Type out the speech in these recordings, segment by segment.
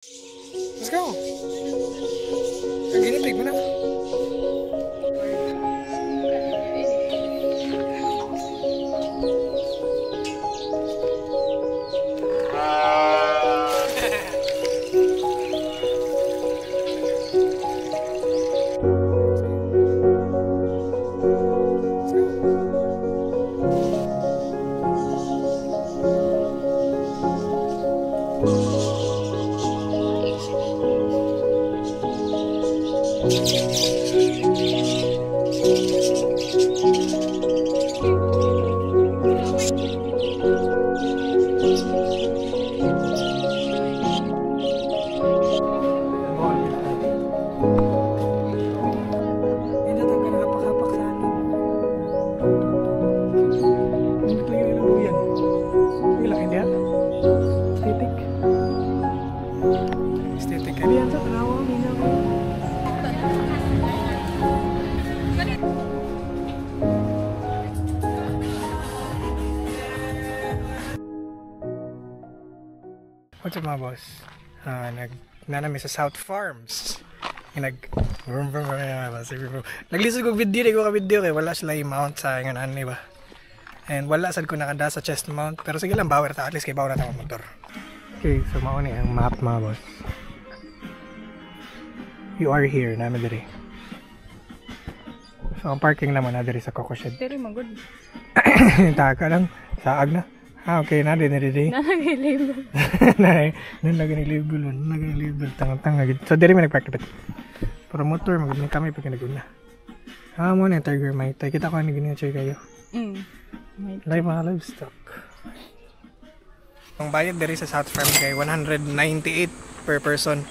Let's go! Ang ginipig mo na. What's up mga boss? Nanami sa South Farms. Naglisod ko video, di ko ka-video kaya wala sila i-mount sa ngayon ano ba. And wala sad ko nakada sa chest mount, pero sige lang bawal ta at least kay bawal na tayong motor. Okay, so mao ni ang map mga boss. You are here na diri. So ang parking naman na diri sa Coco Shed. Diri magud. Taka lang, saag na. Okay, na din diri. Nalagay-label. Nalagay-label. Tanga-tanga. So, diri may nag-park dapat. Pero motor, magandang kami pag naguna. Mo na, Tiger Might. Kita ko na ganyan siya kayo. Live mga livestock. Ang bayad diri sa South Farm kay 198 per person.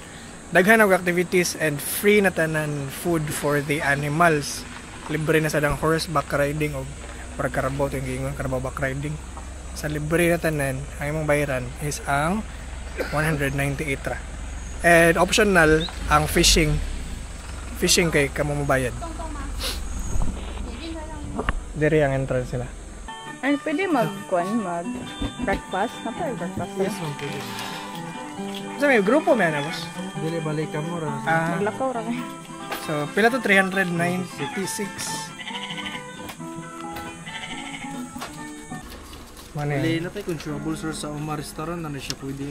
Daghan og activities and free na tanan food for the animals. Libre na sa dang horseback riding o para karabaw ito yung gingon, karabaw back riding. Sa libre na tanan, ang imong bayaran is ang 198 ra. And optional ang fishing. Fishing kay kamo mabayad. Diri ang entrance nila. Ay, pwede mag-breakfast? Napay breakfast? Yes, ma'am, pwede. So, may grupo may na, boss? Dili balik ka mo ra. Maglakaw ra kayo. So, pila to 396. Dili na tayo consumable sir sa Oma restaurant na siya pwede.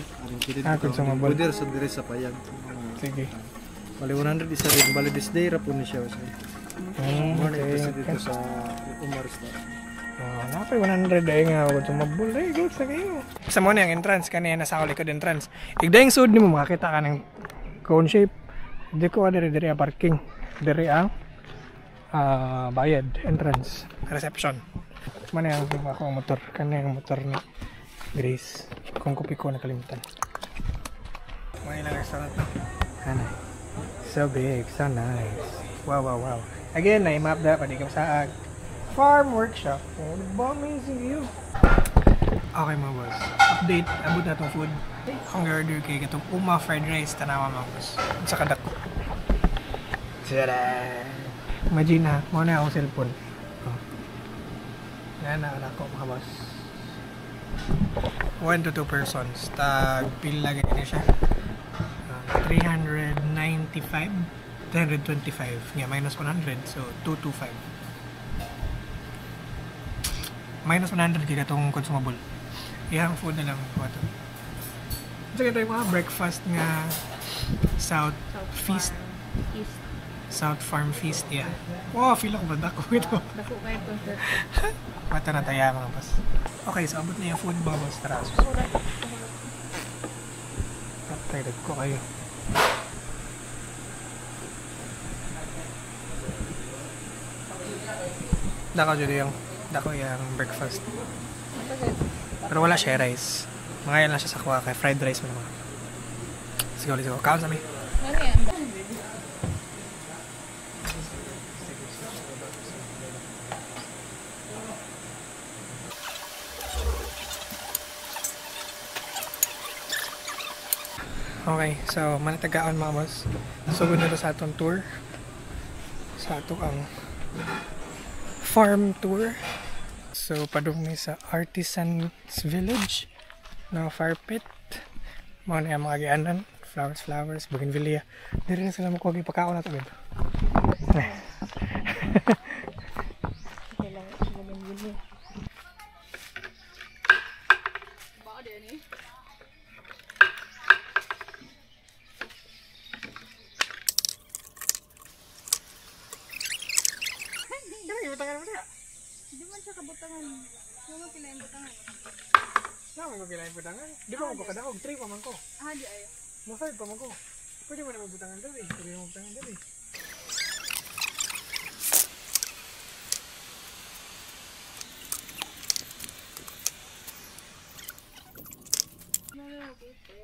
Consumable. Pwede sa dire sa Payag. Sige. Bali 100 isa rin. Bali this day ra po ni siya. Okay. Dito sa Oma restaurant. Napay 100 ay nga consumable. Ay, good sa kayo. Sa mo na yung entrance, kanina nasa likod entrance. Igdayang sud ni mo makakita ka ng cone shape. Hindi ko diri ang parking. Diri ang bayad, entrance, reception. Mana yang ako motor, kanina yung motor ni Grace. Kung kopi ko nakalimutan. May ilang restaurant na. Kanay. So big, so nice. Wow, wow, wow. Again, na-map na, pwede ka saag. Farm workshop. Oh, amazing view. Okay mga boss. Update, abot na itong food. Ang order kay itong Uma fried rice. Tanawa mga boss. Sa kadako. Tada! Imagine ha, muna akong cellphone. Yan na ako mga boss. 1 to 2 persons. Tag pil lagi siya. 395, 325. Nga minus 100, so 225. Minus 100 kaya itong consumable. Iyang food na lang ko ito. So ito yung mga breakfast nga South Feast. South Farm Feast, yeah. Wow, feel ako ba dako ito? Dako kayo ito, sir. Mata na tayo mga boss. Okay, so abot na yung food mga boss. Tara. Excited ko kayo. Dako yung breakfast. Pero wala siya rice. Mga yan lang siya sa kuha kay fried rice mo naman. Sige, kaon sa mi. Ano yan? Okay, so manatagaon mga boss. Sugod na sa atong tour. Sa atong ang farm tour. So padung ni sa Artisans Village na fire pit. Mga na yung mga gianan. Flowers, bougainvillea. Dili na sila makuha ipakaon na to, babe. Kailangan sa bougainvillea. Baka din eh. Dili butangan mo na. Hindi man siya kabutangan. Hindi man kinain butangan. Naman ko kailangan butangan. Di ba ko kadakog 3 pa man ko. Di ay. Mo 5 pa man ko. Pwede mo na mabutangan dali. Pwede mo mabutangan dali.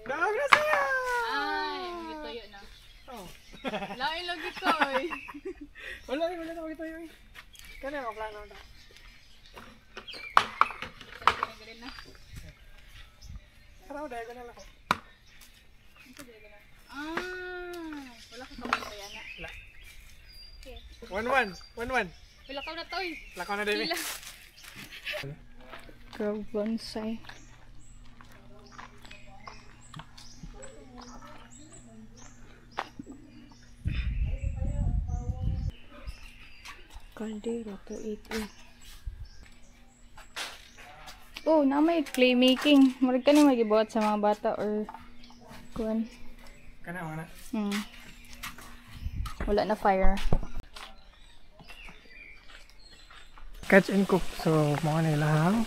Dawag na siya! Ay, magituyo na. Oh. Lain lagi ko eh. Wala na ito yun. Kaya ako plano na. Ganun na. Araw dahil ko na lang ako. Wala ka kamay pa yan na. Wala. Okay. 1-1. Pila ka na toy. Lakaw na din eh. Girl bonsai. Caldera to 8. Oh, na may clay making. Murag ka na magibuhat sa mga bata or kuan. Kana mo na. Wala na fire. Catch and cook. So, mga nila hang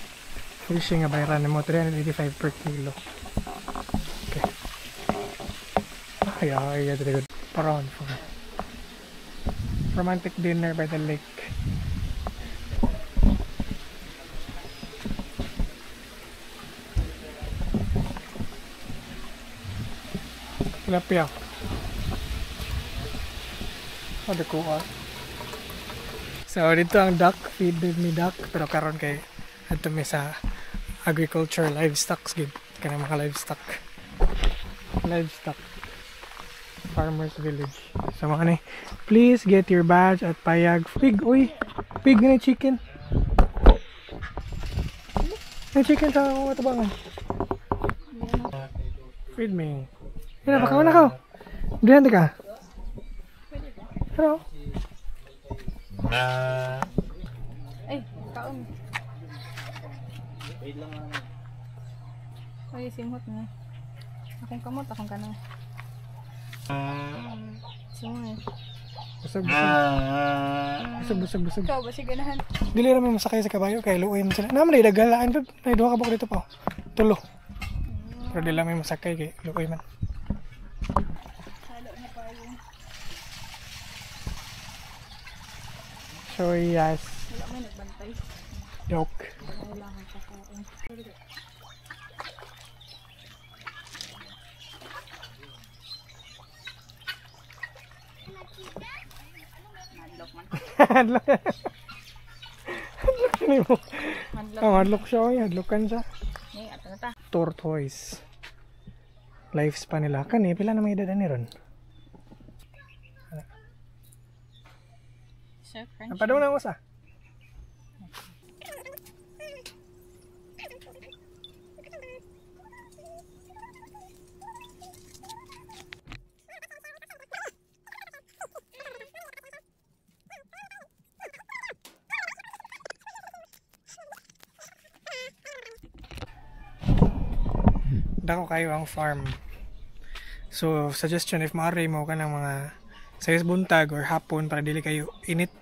fishing nga bayaran mo 385 per kilo. Okay. Ay, very good. Paraon for romantic dinner by the lake. Tilapia. Ada kuha. So dito ang duck, feed ni duck, pero karon kay adto mi sa agriculture livestock gid kana mga livestock farmers village. So mga ni, please get your badge at payag. Pig, uy, pig na chicken. May chicken sa matabangan. Feed me. Hina, pakawan ako. Diyan ka. Hello. Ay, kaon. Ay, simhot na. Akong kamot, akong kanang. Sungay. Busog. Ikaw ba si ganahan? Dili ra may masakay sa kabayo kay luoy man sila. Naman day dagalaan pud. Nay duha ka buk dito pa. Tulo. Pero dili may masakay kay luoy man. Halo na pa yun. So yes. Wala may nagbantay. Joke. Kailangan pa kaon. Madlock man. Hadlok ni mo. Madlock. Hadlok siya oy, hadlokan siya. Ni, ato na ta. Tortoise. Lifespan nila kan pila na may edad ni ron. So, French. Napadaw na ko sa. Dako kayo ang farm. So, suggestion if maaari mo ka ng mga sayos buntag or hapon para dili kayo init.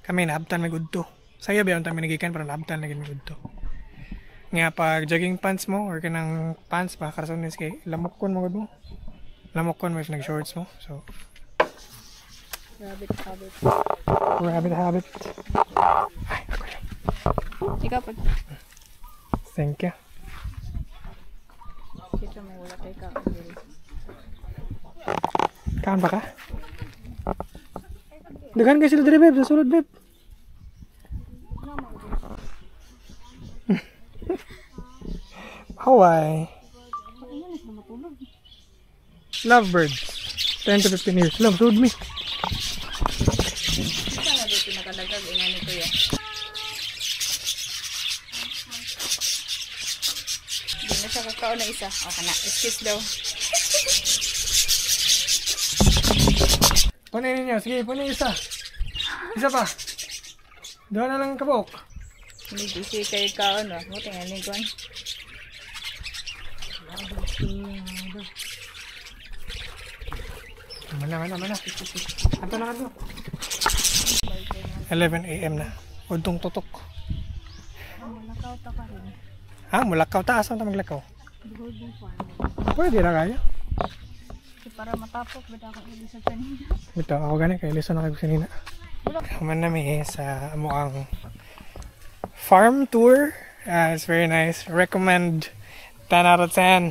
Kami naabtan may gudto. Saya biyon kami nagikan para naabtan lagi may gudto. Nga pag jogging pants mo or kanang pants pa karasonis kay lamokon mo gud mo. Lamokon mo if nag-shorts mo. So, Rabbit. rabbit. Ay, ako yun. Ikaw pa. Thank you. Kita may wala kay ka. Kaan pa ka? Dagan kayo sila diri, babe. Sa sulod, babe. Hawaii. Lovebirds. 10 to 15 years. Love, sulod me. Kita na dito nakadagag ingani ko ya. Hindi na siya kakaon na isa. O kana, excuse daw. Punin ninyo. Sige, punin isa. Isa pa. Doon na lang kabok. Hindi busy kayo ka, ano. Buti nga ni Gwan. Mana. Ato na ka 11 AM na. Udtong tutok. Mulakaw ta ka rin. Ha? Mulakaw ta? Asan ta maglakaw? Pwede na kaya. Para matapok, bada ako ulit sa kanina. Ito, ako gani kay listen na kayo kanina. Naman namin sa amuang farm tour. It's very nice. Recommend 10 out of 10.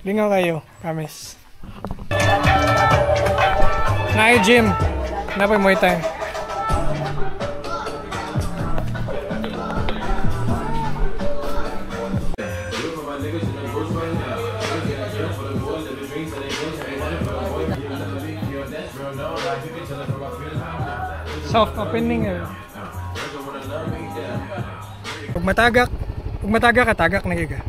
Lingaw kayo. Promise. Na-gym. Napay Muay Thai. Soft opening. Pag matagak ka, tagak na giga.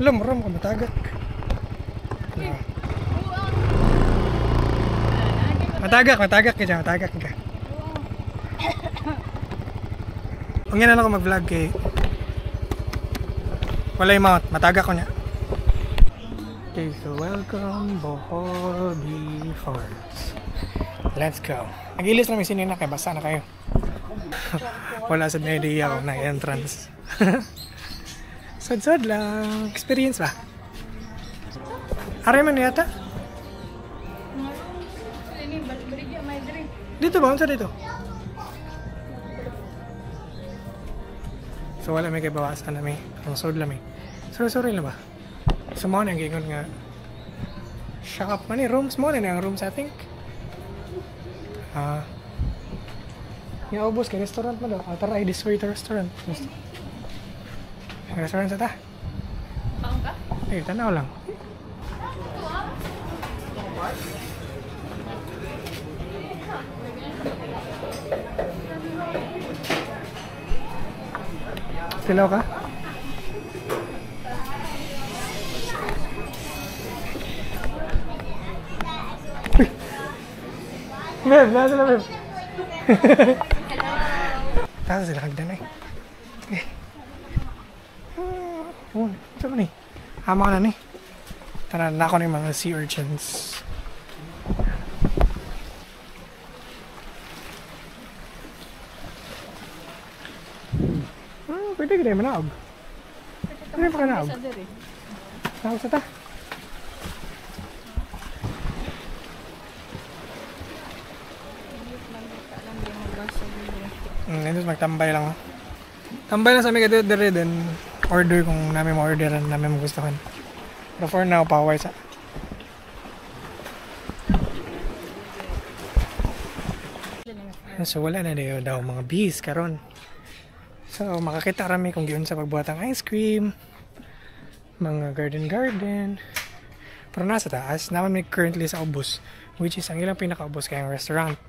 Alam, ram ka matagak. Matagak ka dyan, matagak ka. Kung yan ako mag-vlog kay walay mount, matagak ko niya. Okay, so welcome Bohol Bee Farms. Let's go. Nag-ilis namin sinina kay basta na kayo. Wala sa na idea ko na entrance. Sad lang. Experience ba? Aray man yata? Dito ba? Unsa dito? So wala may kay bawasan na may. Ang sod lang may. Sorry na ba? So mo na gingon nga shop man ni rooms mo na ang rooms I think. Yung ubos kay restaurant mo daw. Tara I this way to restaurant. Restaurant sa ta? Paong ka? Eh, tanaw lang. Silaw ka? Beb, nasa na beb. Tasa sila kagdan eh. Ito ba ni? Hama ka na ni. Tara na ako na yung mga sea urchins. Pwede ka rin manaog. Pwede pa ka naog. Naog sa ta. Ito magtambay lang. Tambay lang sa mga dito din. Order kung namin ma-orderan, namin magustuhan. Pero for now, paway sa. So wala na daw mga bees karon. So makakita kami kung giun sa pagbuhatang ice cream, mga garden. Pero nasa taas, naman may currently sa ubos, which is ang ilang pinaka-ubos kayang restaurant.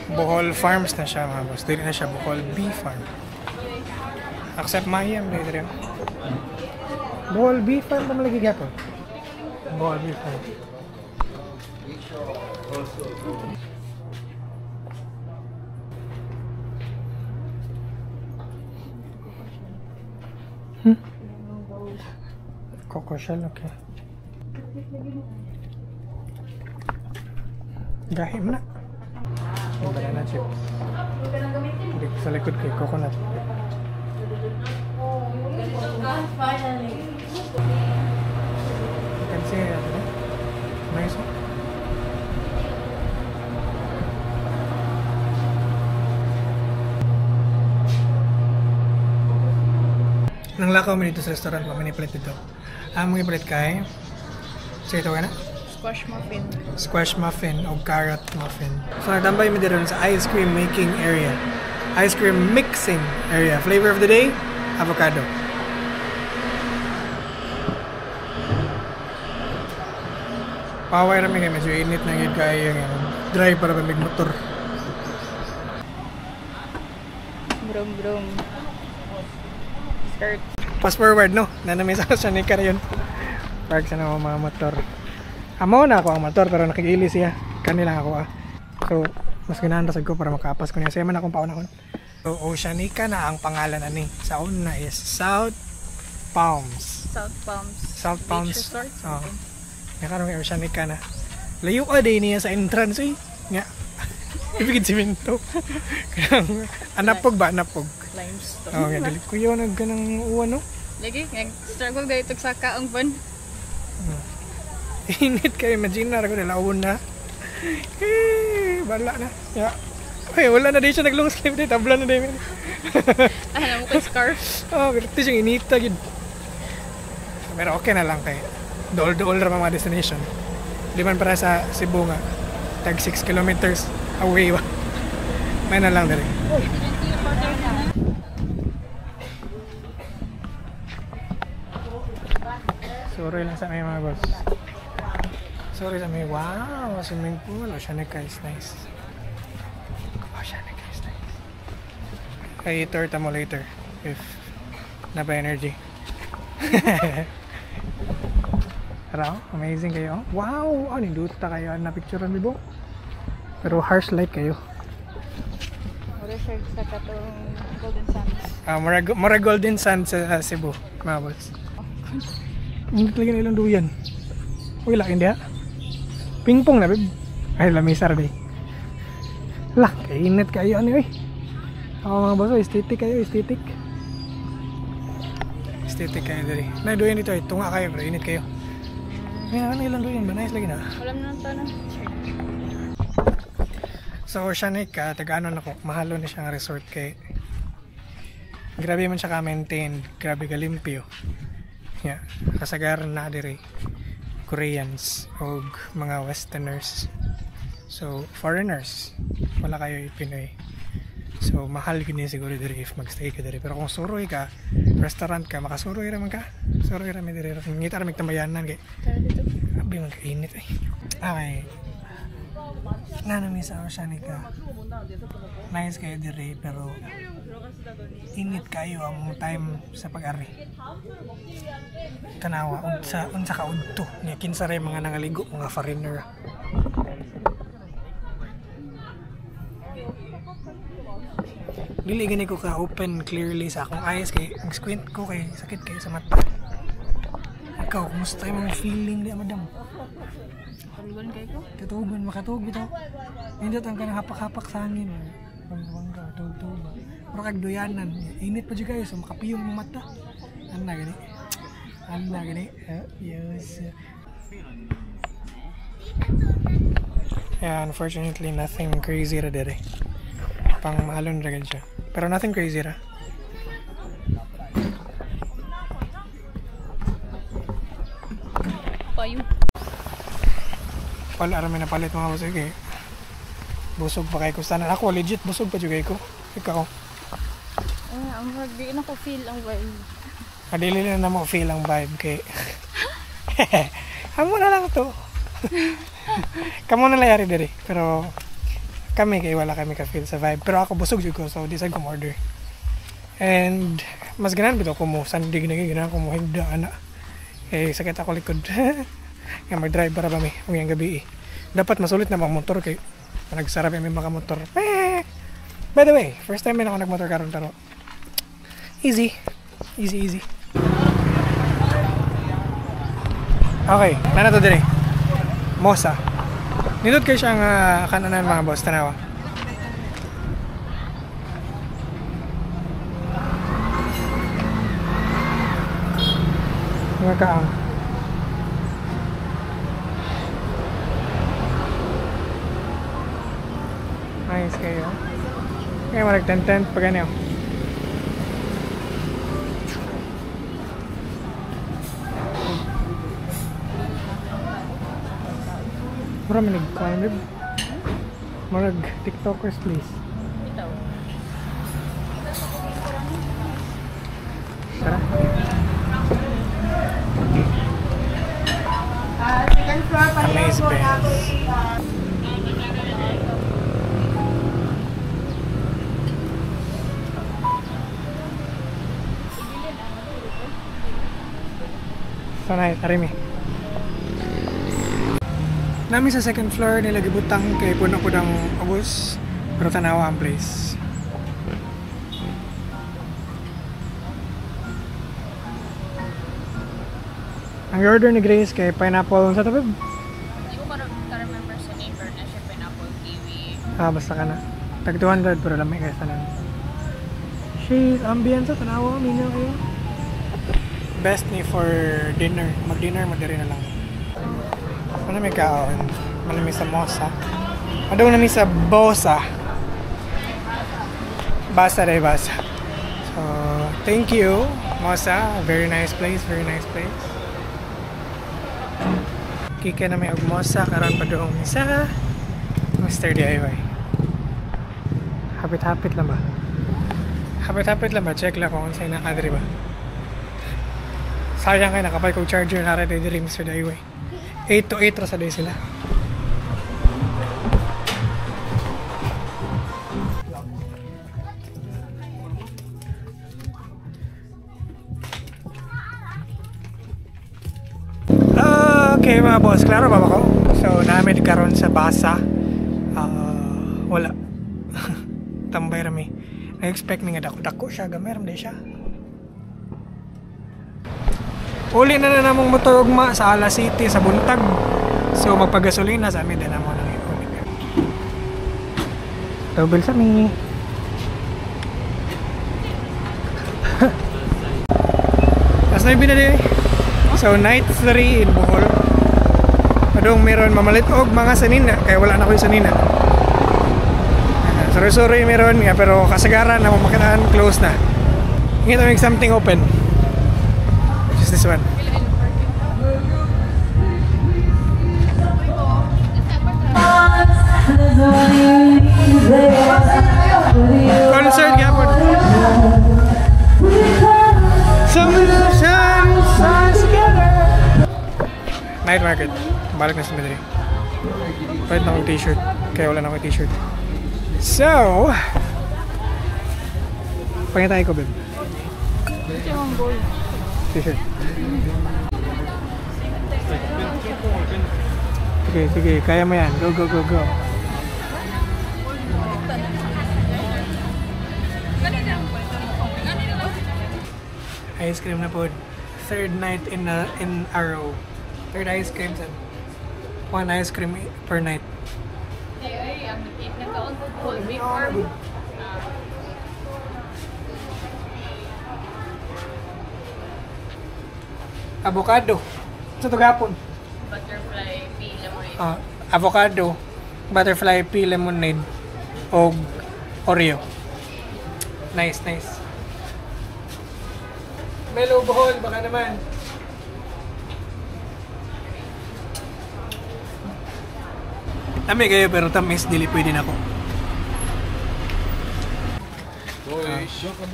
Bohol Farms na siya mga boss. Dili na siya Bohol Bee Farm. Accept Mayam dito rin. Bohol Bee Farm pa malagi gato. Bohol Bee Farm. Coco shell, okay. Gahim na. Yung banana chips. Hindi ko sa likod kay coconut. You can see it, right? Nice one. Nang lakaw mo dito sa restaurant, manipalit dito. Mga ipalit kay sige ito ka na? Squash muffin O carrot muffin. So nagtambay mo dito sa ice cream making area. ice cream mixing area. Flavor of the day, avocado. Paway rami kayo, medyo init na yun kaya yung dry para pamig motor. Brum brum. Skirt. Fast forward no, nanamisa ko siya ni ka na yun. Park sa naman mga motor. Amo na ako ang motor pero nakigili siya. Kanila ako So, mas ginahandasag ko para makapas ko niya. Saya man akong paunahon. So, Oceanica na ang pangalan ani. Sa una is South Palms. South Palms. South Palms. Beach resort. Oo. Nakarong may Oceanica na. Layo ka din niya sa entrance eh. Nga. Ibigid simento. Anapog ba? Anapog. Limestone. Oo, nga dali ko yun. Nagganang uwan no? Lagi, nag-struggle kayo itong sa kaang ban. Init kayo. Imagine na. Nila uwan na. Bala na. Yeah. Ay, wala na din siya nag-long sleeve din. Tabla na din. Alam mo ko scarf. Oh, pero ito siyang inita yun. Pero okay na lang kay dool-dool ra mga destination. Di man para sa Cebu nga. Tag 6 kilometers away ba. May na lang dali. Sorry lang sa may mga boss. Sorry sa may wow, swimming pool. Oceanica is nice. Oceanica is nice. Kaya i-tour mo later if napa energy. Pero amazing kayo. Wow! Ano yung duta kayo na picturean mo? Pero harsh light kayo. Mura siya sa katong Golden Sands. Mura Golden Sands sa Cebu, mga boss. Hindi talaga na ilang duyan. Uy, laki hindi ha? Pingpong na, babe. Ay, lamisar day. Lah, kainit kayo ano eh. Ako mga boss, aesthetic kayo, aesthetic. Aesthetic kayo dali. Naiduyan dito eh, tunga kayo pero init kayo. May ano ilang duyan ba? Nice lagi na. Wala na lang to na. So, Oceanica, taga-ano na ko, mahalo na siyang resort kay grabe man siya ka-maintain, grabe ka-limpyo. Yeah, kasagaran na diri Koreans o mga Westerners. So, foreigners, wala kayo Pinoy. So, mahal gini siguro diri if magstay ka diri. Pero kung suroy ka, restaurant ka, makasuroy raman ka. Suroy raman diri. Ngita ra magtambayanan kay. Tara dito. Grabe man kainit eh. Okay. Nanami sa Oceanica. Nice kayo diri pero init kayo ang time sa pag-ari. Tanawa unsa ka udto niya kinsa ray mga nangaligo mga foreigner. Dili gani ko ka open clearly sa akong eyes kay ang squint ko kay sakit kayo sa mata. Ikaw, kumusta yung feeling di madam? Paliwan kayo ko? Katuban, makatug bitaw. Hindi ang kanang hapak-hapak sa hangin. Bangga, tug-tug ba. Pero kagduyanan, init pa dyan kayo, so makapiyong ng mata. Ano gani? Yes. Yeah, unfortunately, nothing crazy ra dire. Pang mahalon ra siya. Pero nothing crazy ra. Payo. Wala rin may napalit mga boss eh. Busog pa kayo ko sana. Ako legit busog pa juga ko. Ikaw. Ang di na ko feel ang vibe. Adili na mo feel ang vibe kay. Amo na lang to. Kamo na layari diri. Pero kami kay wala kami ka feel sa vibe. Pero ako busog jud ko so decide ko order. And mas ganan bitaw ko mo sandig na gina ko mo higda ana. Eh sakit ako likod. Nga mag-drive para ba mi ngayong gabi. Dapat masulit na mag-motor kay nagsarap yung mga motor. By the way, first time ako nagmotor karon pero easy. Okay, nana to dire. Mosa. Nindot kayo siyang kananan mga boss tanawa. Mga kaang. Nice kayo. Kaya mo nag-tent pa ganyan. Marami nag-climb. Marag TikTokers please. Ito. Tara. Second floor pa Amaze Benz. So na, tarimi. Nami sa second floor nila gibutang kay puno po ng ubos pero tanawa ang place. Ang order ni Grace kay pineapple sa tabi. Hindi ko ka-remember sa name pero na siya pineapple kiwi. Basta ka na. Tag 200 pero lamay kayo tanan. Shit, ambience tanawa minyo kayo. Best ni for dinner. Mag-dinner mo diri na lang. Ano may kaon? Manami sa mosa. Ano nami sa bosa? Basa dai basa. So, thank you, Mosa. Very nice place, very nice place. Kika na may og Mosa karon pa doong isa. Mr. DIY. Hapit-hapit lang ba? Hapit-hapit lang ba? Check lang kung saan nakadri ba. Sayang kayo nakapay kong charger na rin diri Mr. DIY. 8 to 8 ra sa day sila. Okay mga boss, klaro ba ako? So namin karon sa basa. Wala. Tambay rami. Na-expect mi nga dako-dako siya, gamay ram day siya. Uli na namong motor ugma sa Ala City sa buntag. So magpagasolina sa amin din namo nang ikunik. Double sa mi. As na binali. So night 3 in Bohol. Padong meron mamalit og mga sanina kaya wala na ko yung sanina. Sorry meron nga pero kasagaran na mamakitaan close na. Ngito make something open. Just this one. Concert gapon. Night market. Balik na sa Madrid. Pwede na akong t-shirt. Kaya wala na akong t-shirt. So, pangitay ko, babe. T-shirt. Sige. Kaya mo yan. Go. Ice cream na po. Third night in a row. Third ice cream then. One ice cream per night. Avocado. Sa tugapon. Butterfly pea lemonade. Avocado, butterfly pea lemonade, o Oreo. Nice. Melo Bohol, baka naman. Tami kayo pero tamis dili pwede na ako.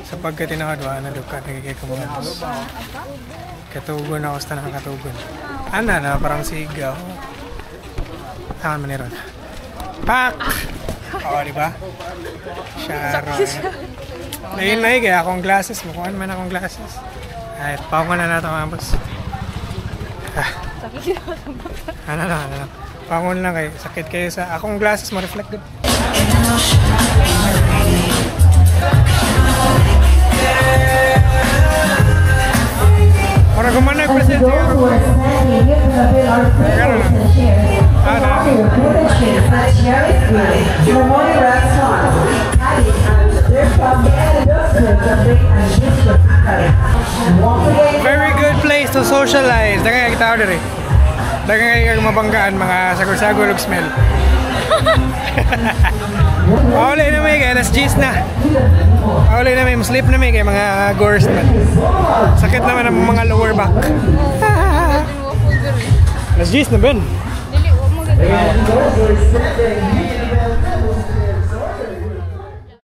Sa pagkatinakadwa na duka nagigay ko mga boss. Katugon ako sa nakakatugon. Ana na parang sigaw. Tahan man niron. Pak! Oo, diba? Sharon. Ngayon kaya akong glasses. Mukuhan man akong glasses. Ay, paungan na natin mga boss. Ano lang. Pangon lang kayo. Sakit kayo sa akong glasses mo reflect good. Ora gumanag present. Very good place to socialize. Dagan kita order eh. Dagan kayo mabanggaan mga sagur-sagur ug smell. Pauli na may kaya alas 10 na. Pauli na may sleep na may kaya mga gores na. Sakit naman ang mga lower back. Alas 10 na ben. Dili, huwag mo gagawin.